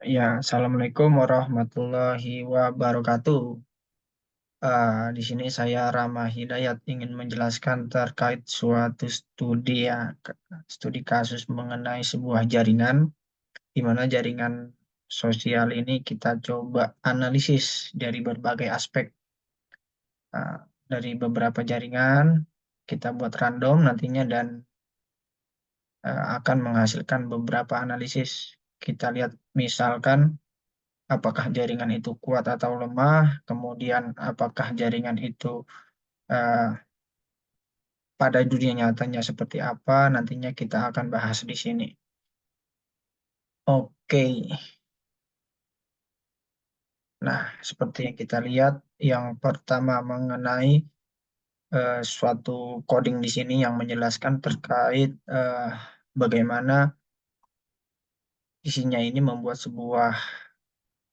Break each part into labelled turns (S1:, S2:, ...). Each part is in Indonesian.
S1: Ya, Assalamualaikum warahmatullahi wabarakatuh. Di sini saya Rama Hidayat ingin menjelaskan terkait suatu studi kasus mengenai sebuah jaringan, di mana jaringan sosial ini kita coba analisis dari berbagai aspek. Ah, dari beberapa jaringan, kita buat random nantinya dan akan menghasilkan beberapa analisis. Kita lihat misalkan apakah jaringan itu kuat atau lemah, kemudian apakah jaringan itu eh, pada dunia nyatanya seperti apa, nantinya kita akan bahas di sini. Oke, nah seperti yang kita lihat, yang pertama mengenai suatu coding di sini yang menjelaskan terkait bagaimana isinya ini membuat sebuah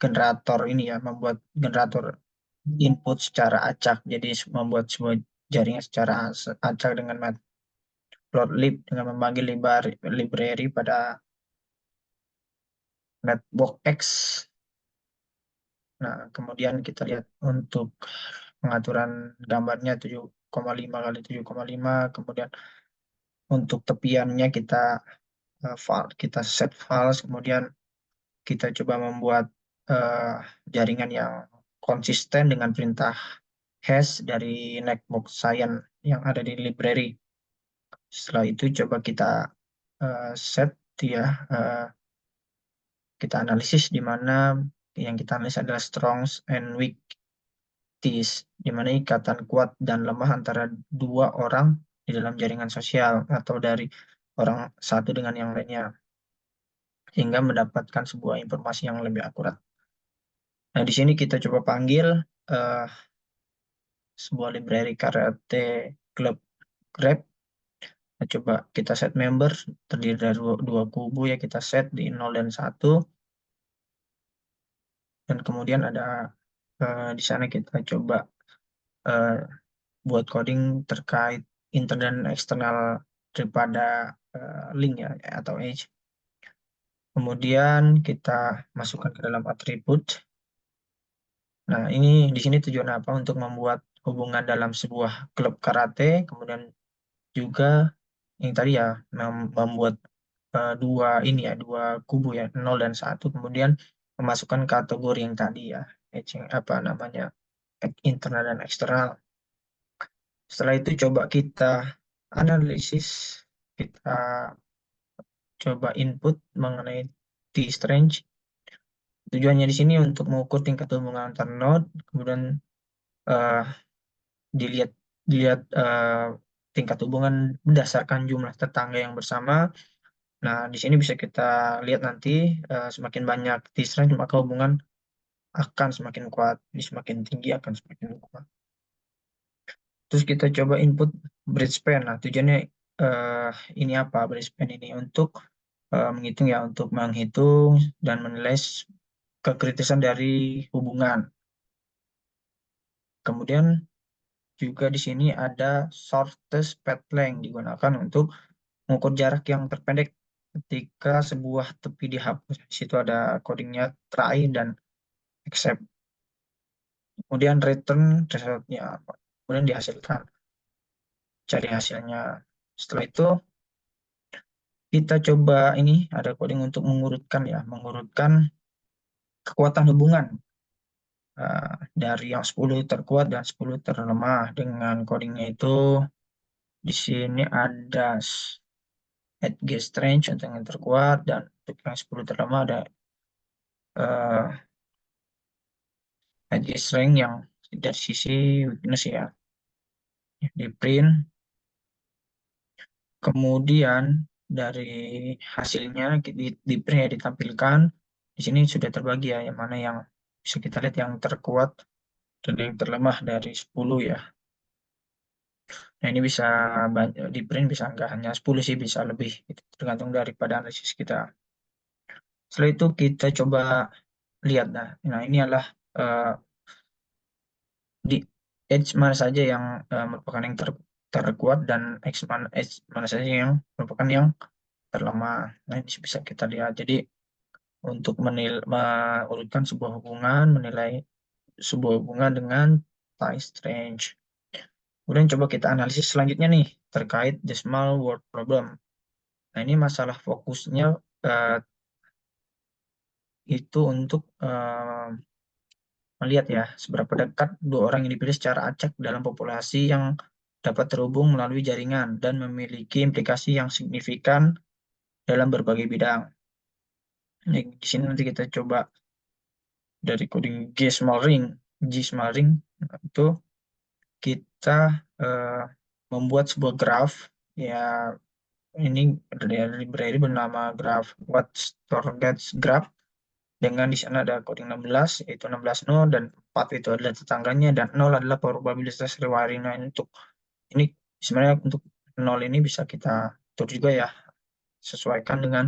S1: generator ini ya, membuat generator input secara acak, jadi membuat sebuah jaringan secara acak dengan matplotlib dengan memanggil library pada netbox X. Nah, kemudian kita lihat untuk pengaturan gambarnya 7,5 kali 7,5. Kemudian untuk tepiannya kita set files, kemudian kita coba membuat eh, jaringan yang konsisten dengan perintah hash dari netbox Science yang ada di library. Setelah itu coba kita set ya, eh, kita analisis di mana yang kita analisis adalah strongs and weaknesses, di mana ikatan kuat dan lemah antara dua orang di dalam jaringan sosial atau dari orang satu dengan yang lainnya, sehingga mendapatkan sebuah informasi yang lebih akurat. Nah, di sini kita coba panggil eh, sebuah library karate club grab. Nah, coba kita set member terdiri dari dua kubu ya, kita set di 0 dan 1, dan kemudian ada di sana kita coba eh, buat coding terkait internal dan eksternal daripada link ya atau edge. Kemudian kita masukkan ke dalam atribut. Nah, ini di sini tujuan apa? Untuk membuat hubungan dalam sebuah klub karate, kemudian juga yang tadi ya membuat dua kubu ya, 0 dan 1, kemudian memasukkan kategori yang tadi ya, edge apa namanya, internal dan eksternal. Setelah itu coba kita analisis, kita coba input mengenai T-Strange. Tujuannya di sini untuk mengukur tingkat hubungan antar node, kemudian eh, dilihat dilihat tingkat hubungan berdasarkan jumlah tetangga yang bersama. Nah, di sini bisa kita lihat nanti semakin banyak T-Strange maka hubungan akan semakin kuat, semakin tinggi akan semakin kuat. Terus kita coba input bridge span. Nah, tujuannya eh, ini apa bridge span ini? Untuk menghitung ya, untuk menghitung dan menilai kekritisan dari hubungan. Kemudian juga di sini ada shortest path length digunakan untuk mengukur jarak yang terpendek ketika sebuah tepi dihapus. Di situ ada codingnya try dan accept. Kemudian return resultnya apa? Kemudian dihasilkan, cari hasilnya. Setelah itu kita coba ini ada coding untuk mengurutkan ya, mengurutkan kekuatan hubungan dari yang 10 terkuat dan 10 terlemah dengan codingnya itu. Di sini ada edge strength untuk yang terkuat, dan untuk yang 10 terlemah ada uh, edge strength yang dari sisi weakness ya, di print. Kemudian dari hasilnya di print ya, ditampilkan di sini sudah terbagi ya, yang mana yang bisa kita lihat yang terkuat dan yang terlemah dari 10 ya. Nah, ini bisa di print, bisa nggak hanya 10 sih, bisa lebih. Itu tergantung daripada analisis kita. Setelah itu kita coba lihat. Nah ini adalah eh, di edge mana saja yang merupakan yang terkuat dan edge mana saja yang merupakan yang terlemah. Nah, ini bisa kita lihat. Jadi untuk mengurutkan sebuah hubungan, menilai sebuah hubungan dengan Tie Strange. Kemudian coba kita analisis selanjutnya nih terkait decimal word problem. Nah, ini masalah fokusnya itu untuk melihat ya seberapa dekat dua orang yang dipilih secara acak dalam populasi yang dapat terhubung melalui jaringan dan memiliki implikasi yang signifikan dalam berbagai bidang. Ini di sini nanti kita coba dari coding G-small ring itu kita eh, membuat sebuah graph ya, ini berdiri bernama graph What's Target's Graph, dengan di sana ada coding 16 yaitu 16 nol dan 4 itu adalah tetangganya dan 0 adalah probabilitas rewiring. Nah, untuk ini sebenarnya untuk 0 ini bisa kita atur juga ya, sesuaikan dengan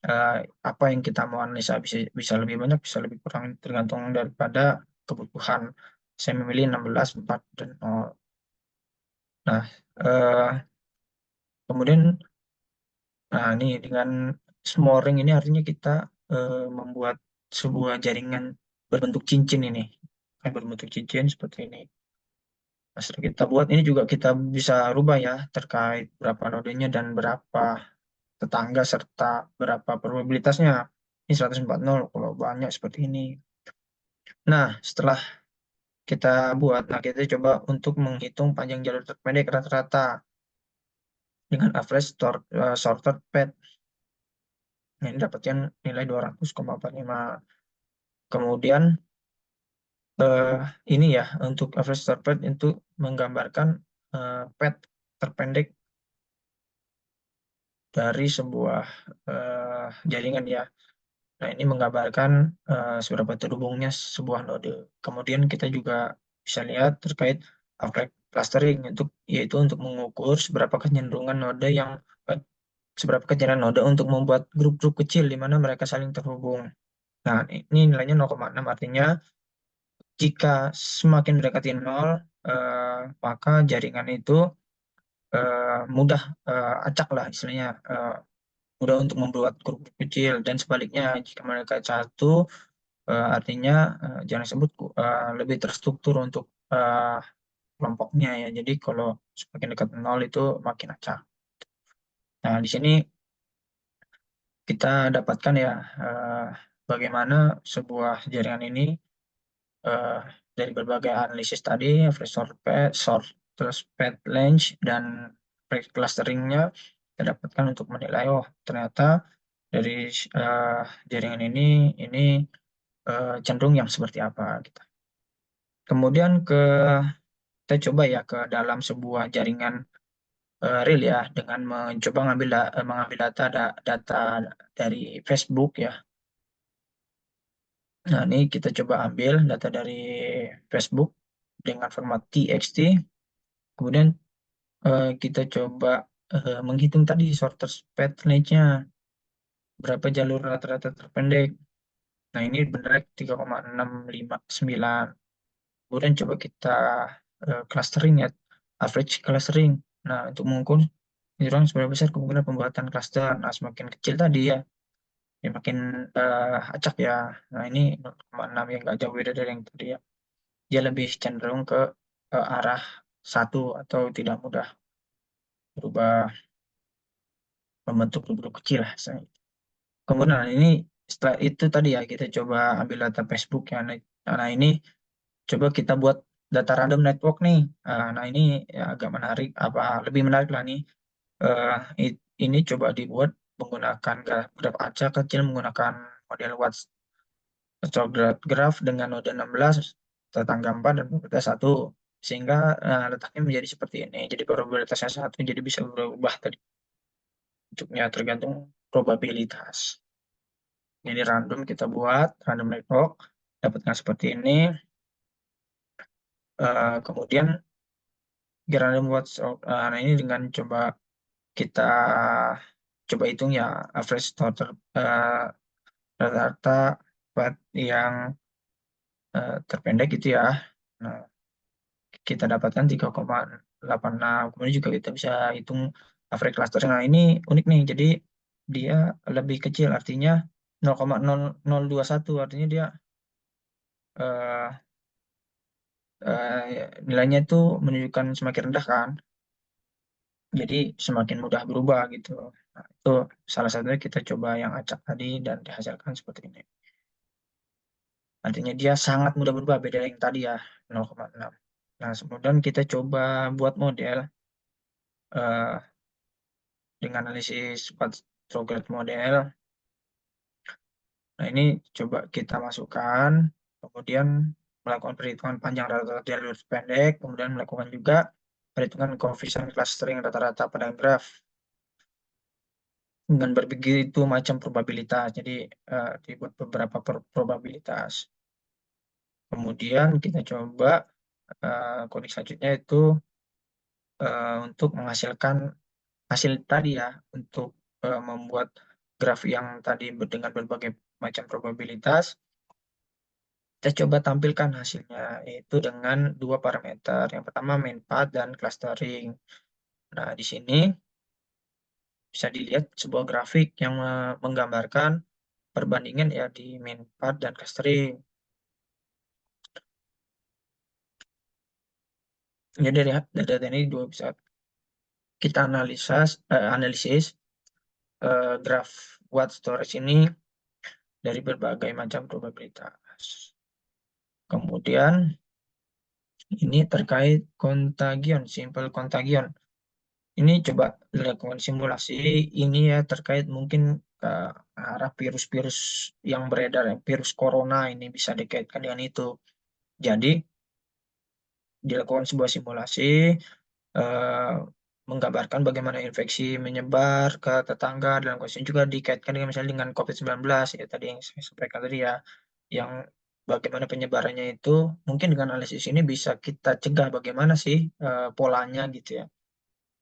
S1: eh, apa yang kita mau analisa, bisa bisa lebih banyak bisa lebih kurang tergantung daripada kebutuhan. Saya memilih 16, 4 dan 0. Nah, kemudian ini dengan small ring ini artinya kita membuat sebuah jaringan berbentuk cincin ini. Berbentuk cincin seperti ini. Nah, setelah kita buat ini juga kita bisa rubah ya terkait berapa nodenya dan berapa tetangga serta berapa probabilitasnya. Ini 140 kalau banyak seperti ini. Nah, setelah kita buat, nah kita coba untuk menghitung panjang jalur terpendek rata-rata dengan average sorted path. Nah, ini dapatkan nilai 200,45. Kemudian eh, ini ya untuk average sorted path itu menggambarkan path terpendek dari sebuah jaringan ya. Nah, ini menggambarkan seberapa terhubungnya sebuah node. Kemudian kita juga bisa lihat terkait Affleck clustering, yaitu untuk mengukur seberapa kecenderungan node untuk membuat grup-grup kecil di mana mereka saling terhubung. Nah, ini nilainya 0,6, artinya jika semakin mendekati 0, maka jaringan itu mudah acak lah istilahnya, mudah untuk membuat grup kecil, dan sebaliknya jika mereka satu, artinya jaringan tersebut lebih terstruktur untuk kelompoknya ya. Jadi kalau semakin dekat 0 itu makin acak. Nah, di sini kita dapatkan ya bagaimana sebuah jaringan ini eh, dari berbagai analisis tadi, average terus path length dan path clusteringnya, kita dapatkan untuk menilai ternyata dari eh, jaringan ini cenderung yang seperti apa gitu. Kemudian kita coba ya ke dalam sebuah jaringan real ya, dengan mencoba mengambil data dari Facebook ya. Nah, ini kita coba ambil data dari Facebook dengan format txt. Kemudian kita coba menghitung tadi sorter path length-nya, berapa jalur rata-rata terpendek. Nah, ini benar 3,659. Kemudian coba kita clustering ya, average clustering. Nah, untuk mengukur orang seberapa besar kemungkinan pembuatan cluster. Nah, semakin kecil tadi ya, makin acak ya. Nah, ini 0,6 yang nggak jauh beda dari yang tadi ya. Dia lebih cenderung ke arah satu atau tidak mudah berubah membentuk grup kecil lah. Kemudian ini setelah itu tadi ya kita coba ambil data Facebook ya. Nah, ini coba kita buat data random network nih. Nah, ini ya agak menarik, lebih menarik lah nih. Eh, ini coba dibuat menggunakan graf acak kecil menggunakan model Watts graph dengan node 16, tetangga 4 dan probabilitas 1, sehingga letaknya menjadi seperti ini. Jadi probabilitasnya 1, jadi bisa berubah tadi bentuknya tergantung probabilitas. Ini random, kita buat random network, dapatkan seperti ini. Kemudian random watts, nah ini dengan coba kita coba hitung ya average total rata-rata path yang terpendek gitu ya. Nah, kita dapatkan 3,86. Kemudian juga kita bisa hitung average cluster. Nah, ini unik nih. Jadi dia lebih kecil, artinya 0,0021, artinya dia eh, nilainya itu menunjukkan semakin rendah kan, jadi semakin mudah berubah gitu. Nah, itu salah satunya kita coba yang acak tadi dan dihasilkan seperti ini. Artinya dia sangat mudah berubah, beda yang tadi ya 0,6. Nah, kemudian kita coba buat model eh, dengan analisis Strogatz model. Nah, ini coba kita masukkan, kemudian melakukan perhitungan panjang rata-rata jalur pendek, kemudian melakukan juga perhitungan koefisien clustering rata-rata pada graf dengan begitu macam probabilitas. Jadi dibuat beberapa probabilitas. Kemudian kita coba kode selanjutnya itu untuk menghasilkan hasil tadi ya, untuk membuat graf yang tadi dengan berbagai macam probabilitas. Kita coba tampilkan hasilnya, yaitu dengan dua parameter. Yang pertama mean path dan clustering. Nah, di sini bisa dilihat sebuah grafik yang menggambarkan perbandingan ya di mean path dan clustering. Jadi dari data ini dua bisa kita analisis graf Watt storage ini dari berbagai macam probabilitas. Kemudian ini terkait kontagion, simple kontagion. Ini coba dilakukan simulasi, ini ya terkait mungkin ke arah virus-virus yang beredar, ya, virus corona ini bisa dikaitkan dengan itu. Jadi dilakukan sebuah simulasi eh, menggambarkan bagaimana infeksi menyebar ke tetangga, dan kondisi juga dikaitkan dengan misalnya dengan COVID-19 ya tadi yang saya sampaikan tadi ya, yang bagaimana penyebarannya itu mungkin dengan analisis ini bisa kita cegah bagaimana sih polanya gitu ya,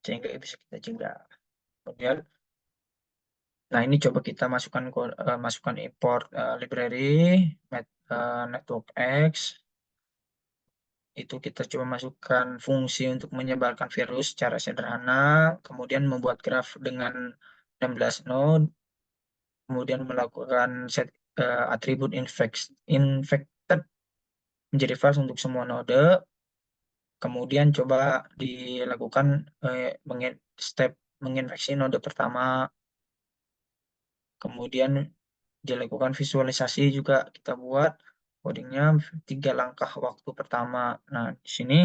S1: sehingga bisa kita cegah. Kemudian, nah ini coba kita masukkan import library network X. Itu kita coba masukkan fungsi untuk menyebarkan virus secara sederhana, kemudian membuat graf dengan 16 node, kemudian melakukan set atribut infected menjadi false untuk semua node, kemudian coba dilakukan step menginfeksi node pertama, kemudian dilakukan visualisasi juga kita buat codingnya 3 langkah waktu pertama. Nah, di sini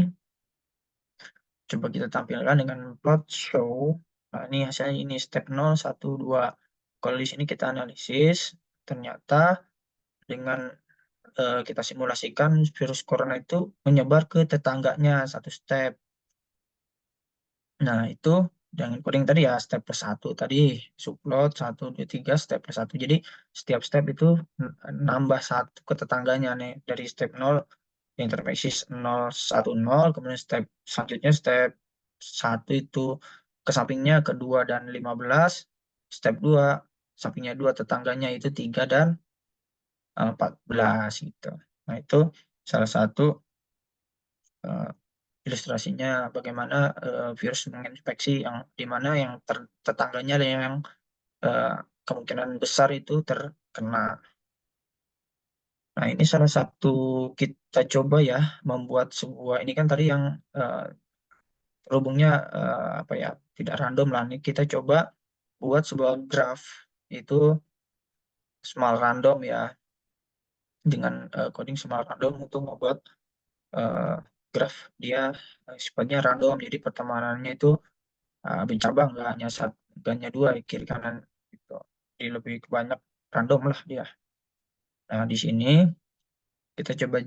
S1: coba kita tampilkan dengan plot show. Nah, ini hasilnya ini step 0, 1, 2. Kalau di sini kita analisis, ternyata dengan kita simulasikan virus corona itu menyebar ke tetangganya satu step. Nah, itu dengan coding tadi ya, step plus 1 tadi, subplot 1, 2, 3, step plus 1. Jadi, setiap step itu nambah satu ke tetangganya nih. Dari step 0, interfaces 0, 1, 0. Kemudian step selanjutnya, step 1 itu ke sampingnya ke 2 dan 15. Step 2, sampingnya 2, tetangganya itu 3 dan 14 gitu. Nah, itu salah satu eh, ilustrasinya bagaimana virus menginfeksi yang di mana yang tetangganya ada yang eh, kemungkinan besar itu terkena. Nah, ini salah satu kita coba ya membuat sebuah, ini kan tadi yang terhubungnya apa ya, tidak random lah. Ini kita coba buat sebuah graph itu small random ya, dengan coding small random untuk membuat eh, graph dia sifatnya random. Jadi pertemanannya itu bercabang, nggak hanya dua kiri kanan gitu. Jadi lebih banyak random lah dia. Nah, di sini kita coba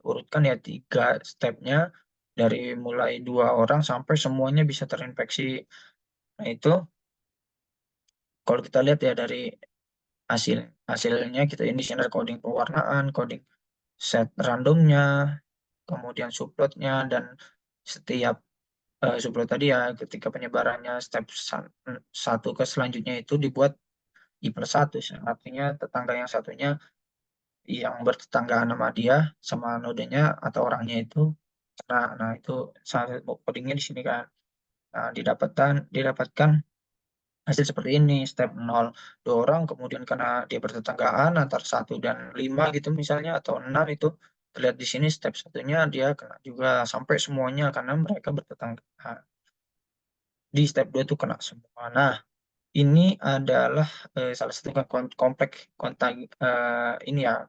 S1: urutkan ya 3 stepnya, dari mulai 2 orang sampai semuanya bisa terinfeksi. Nah, itu kalau kita lihat ya dari hasil hasilnya, kita ini sini ada coding pewarnaan, coding set randomnya, kemudian subplotnya, dan setiap subplot tadi ya ketika penyebarannya step 1 ke selanjutnya itu dibuat I+1, artinya tetangga yang satunya yang bertetanggaan sama dia, sama nodenya atau orangnya itu. Nah, itu salah satu codingnya di sini kan. Nah, didapatkan hasil seperti ini, step 0 2 orang, kemudian karena dia bertetanggaan antara 1 dan 5 gitu misalnya, atau 6 itu, terlihat di sini step satunya dia kena juga sampai semuanya karena mereka bertetanggaan. Di step 2 itu kena semua. Nah, ini adalah salah satu kompleks kontak ini ya,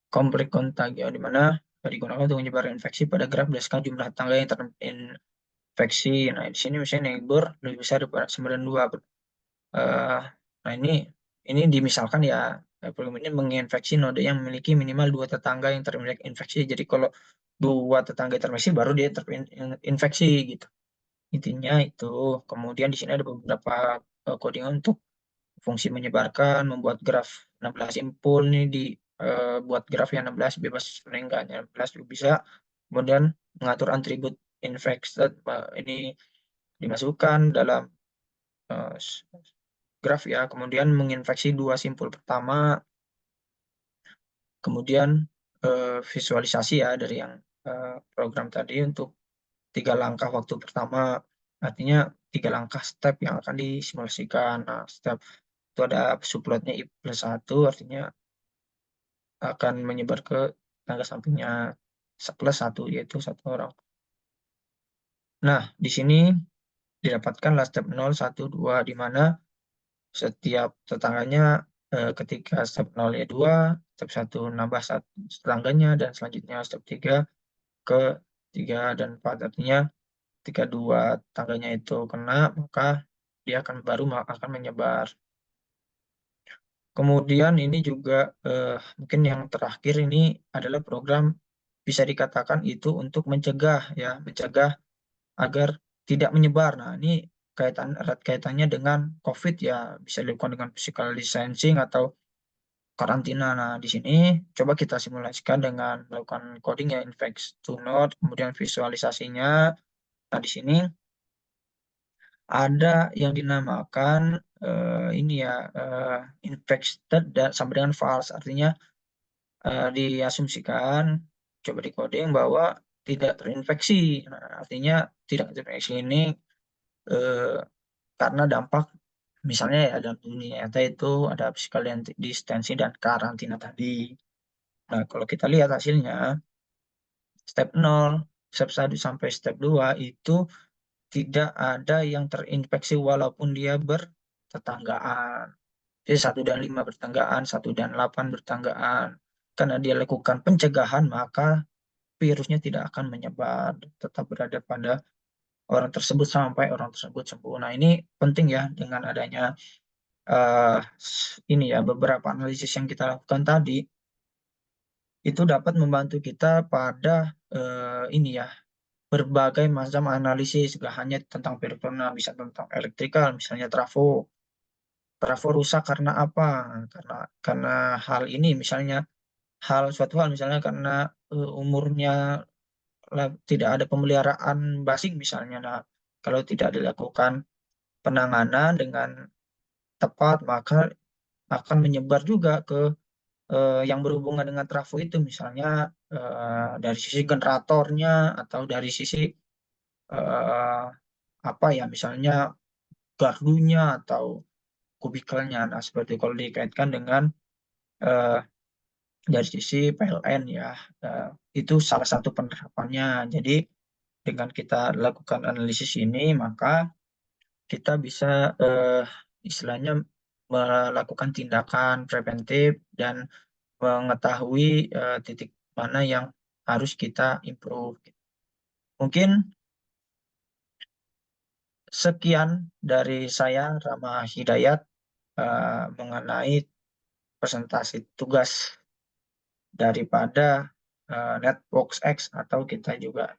S1: kompleks kontagio di mana digunakan untuk menyebar infeksi pada graf berdasarkan jumlah tetangga yang terinfeksi. Nah, di sini misalnya neighbor lebih besar daripada 92. Nah, ini dimisalkan ya, program ini menginfeksi node yang memiliki minimal 2 tetangga yang terinfeksi. Jadi kalau 2 tetangga terinfeksi baru dia terinfeksi gitu. Intinya itu. Kemudian di sini ada beberapa coding untuk fungsi menyebarkan, membuat graf 16 simpul nih buat graf yang 16 bebas enggaknya 16 juga bisa. Kemudian mengatur atribut infected ini dimasukkan dalam uh, graf ya. Kemudian menginfeksi 2 simpul pertama. Kemudian visualisasi ya dari yang program tadi untuk 3 langkah waktu pertama. Artinya 3 langkah step yang akan disimulasikan. Nah, step itu ada subplotnya I+1, artinya akan menyebar ke tangga sampingnya +1, yaitu 1 orang. Nah, di sini didapatkanlah step 0, 1, 2, di mana setiap tetangganya ketika step 0 ya 2, step 1 nambah 1 tetangganya, dan selanjutnya step 3 ke 3 dan 4. Artinya ketika 2 tetangganya itu kena, maka dia akan menyebar. Kemudian ini juga mungkin yang terakhir ini adalah program bisa dikatakan itu untuk mencegah ya, mencegah agar tidak menyebar. Nah, ini erat kaitannya dengan COVID ya, bisa dilakukan dengan physical distancing atau karantina. Nah, di sini coba kita simulasikan dengan melakukan coding ya, infect to node, kemudian visualisasinya. Nah, di sini ada yang dinamakan ini ya, infected dan sampai dengan false, artinya diasumsikan, coba di coding bahwa tidak terinfeksi. Nah, artinya tidak terinfeksi ini eh, karena dampak misalnya ya dalam dunia nyata itu ada physical distancing dan karantina tadi. Nah, kalau kita lihat hasilnya, step 0, step 1 sampai step 2 itu tidak ada yang terinfeksi walaupun dia bertetanggaan. Jadi 1 dan 5 bertetanggaan, 1 dan 8 bertetanggaan. Karena dia lakukan pencegahan, maka virusnya tidak akan menyebar, tetap berada pada orang tersebut sampai orang tersebut sembuh. Nah, ini penting ya dengan adanya uh, ini ya beberapa analisis yang kita lakukan tadi itu dapat membantu kita pada ini ya berbagai macam analisis, gak hanya tentang periferna, bisa tentang elektrikal, misalnya trafo rusak karena apa? Karena hal ini misalnya suatu hal misalnya karena umurnya tidak ada pemeliharaan basing misalnya. Nah, kalau tidak dilakukan penanganan dengan tepat, maka akan menyebar juga ke yang berhubungan dengan trafo itu, misalnya dari sisi generatornya atau dari sisi eh, apa ya, misalnya gardunya atau kubikelnya. Nah, seperti kalau dikaitkan dengan eh, dari sisi PLN ya, eh, itu salah satu penerapannya. Jadi dengan kita lakukan analisis ini, maka kita bisa istilahnya melakukan tindakan preventif dan mengetahui titik mana yang harus kita improve. Mungkin sekian dari saya, Rama Hidayat, mengenai presentasi tugas daripada Networks X, atau kita juga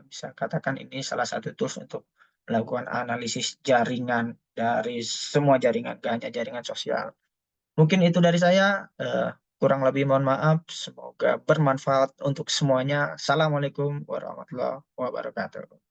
S1: bisa katakan ini salah satu tools untuk melakukan analisis jaringan dari semua jaringan, gak hanya jaringan sosial. Mungkin itu dari saya. Kurang lebih mohon maaf. Semoga bermanfaat untuk semuanya. Assalamualaikum warahmatullahi wabarakatuh.